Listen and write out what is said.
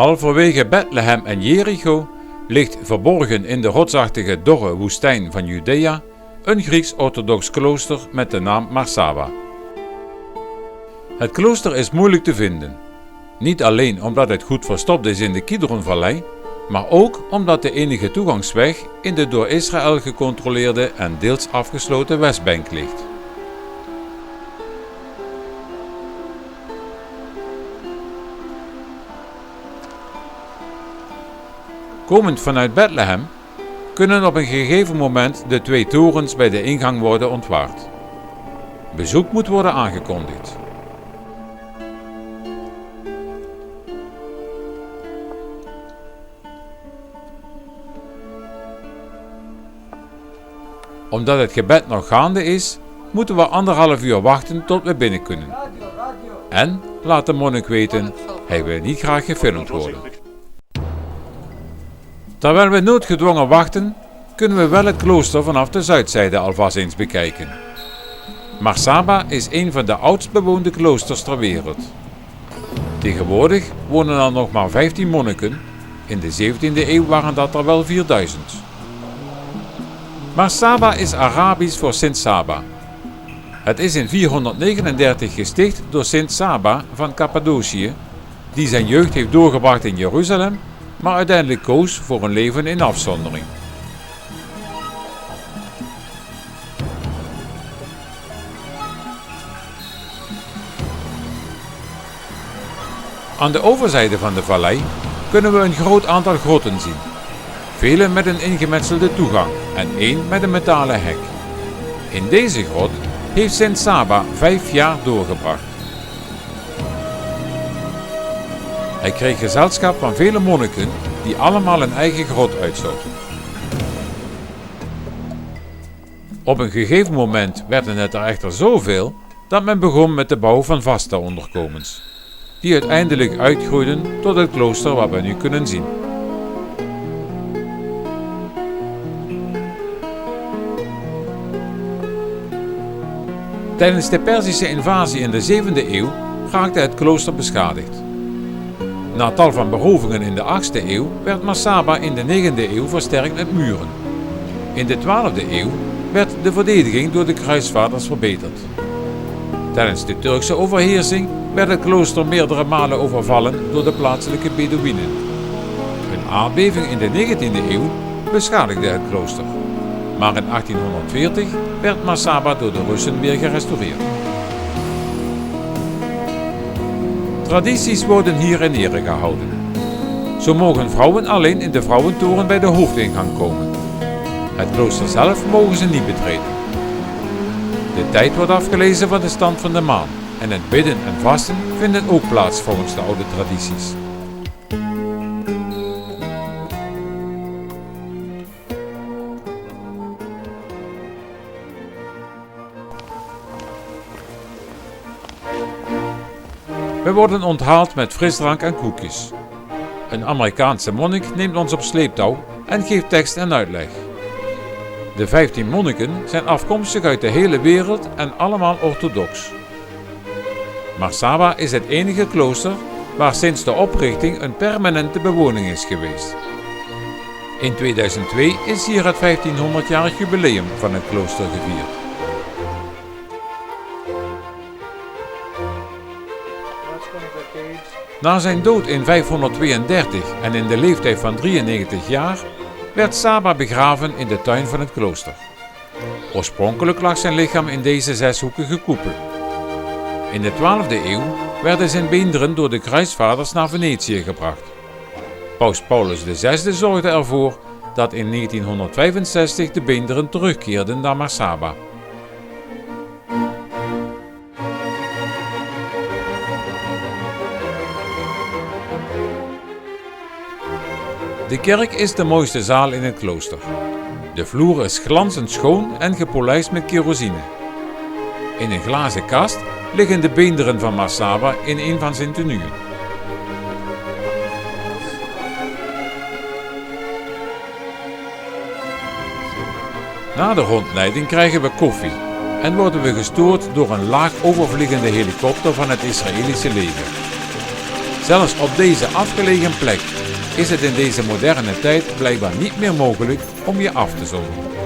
Halverwege Bethlehem en Jericho ligt verborgen in de rotsachtige dorre woestijn van Judea een Grieks-orthodox klooster met de naam Marsaba. Het klooster is moeilijk te vinden. Niet alleen omdat het goed verstopt is in de Kidronvallei, maar ook omdat de enige toegangsweg in de door Israël gecontroleerde en deels afgesloten Westbank ligt. Komend vanuit Bethlehem kunnen op een gegeven moment de 2 torens bij de ingang worden ontwaard. Bezoek moet worden aangekondigd. Omdat het gebed nog gaande is, moeten we 1,5 uur wachten tot we binnen kunnen. En laat de monnik weten, hij wil niet graag gefilmd worden. Terwijl we noodgedwongen wachten, kunnen we wel het klooster vanaf de zuidzijde alvast eens bekijken. Marsaba is een van de oudst bewoonde kloosters ter wereld. Tegenwoordig wonen er nog maar 15 monniken, in de 17e eeuw waren dat er wel 4000. Marsaba is Arabisch voor Sint Saba. Het is in 439 gesticht door Sint Saba van Cappadocië, die zijn jeugd heeft doorgebracht in Jeruzalem, maar uiteindelijk koos voor een leven in afzondering. Aan de overzijde van de vallei kunnen we een groot aantal grotten zien. Vele met een ingemetselde toegang en 1 met een metalen hek. In deze grot heeft Sint Saba 5 jaar doorgebracht. Hij kreeg gezelschap van vele monniken die allemaal een eigen grot uitzochten. Op een gegeven moment werden het er echter zoveel dat men begon met de bouw van vaste onderkomens, die uiteindelijk uitgroeiden tot het klooster wat we nu kunnen zien. Tijdens de Perzische invasie in de 7e eeuw raakte het klooster beschadigd. Na tal van berovingen in de 8e eeuw werd Marsaba in de 9e eeuw versterkt met muren. In de 12e eeuw werd de verdediging door de kruisvaarders verbeterd. Tijdens de Turkse overheersing werd het klooster meerdere malen overvallen door de plaatselijke Bedouinen. Een aardbeving in de 19e eeuw beschadigde het klooster. Maar in 1840 werd Marsaba door de Russen weer gerestaureerd. Tradities worden hier in ere gehouden. Zo mogen vrouwen alleen in de vrouwentoren bij de hoofdingang komen. Het klooster zelf mogen ze niet betreden. De tijd wordt afgelezen van de stand van de maan en het bidden en vasten vinden ook plaats volgens de oude tradities. We worden onthaald met frisdrank en koekjes. Een Amerikaanse monnik neemt ons op sleeptouw en geeft tekst en uitleg. De 15 monniken zijn afkomstig uit de hele wereld en allemaal orthodox. Marsaba is het enige klooster waar sinds de oprichting een permanente bewoning is geweest. In 2002 is hier het 1500-jarig jubileum van het klooster gevierd. Na zijn dood in 532 en in de leeftijd van 93 jaar werd Saba begraven in de tuin van het klooster. Oorspronkelijk lag zijn lichaam in deze zeshoekige koepel. In de 12e eeuw werden zijn beenderen door de kruisvaarders naar Venetië gebracht. Paus Paulus VI zorgde ervoor dat in 1965 de beenderen terugkeerden naar Marsaba. De kerk is de mooiste zaal in het klooster. De vloer is glanzend schoon en gepolijst met kerosine. In een glazen kast liggen de beenderen van Marsaba in een van zijn tenuën. Na de rondleiding krijgen we koffie en worden we gestoord door een laag overvliegende helikopter van het Israëlische leger. Zelfs op deze afgelegen plek is het in deze moderne tijd blijkbaar niet meer mogelijk om je af te zonderen.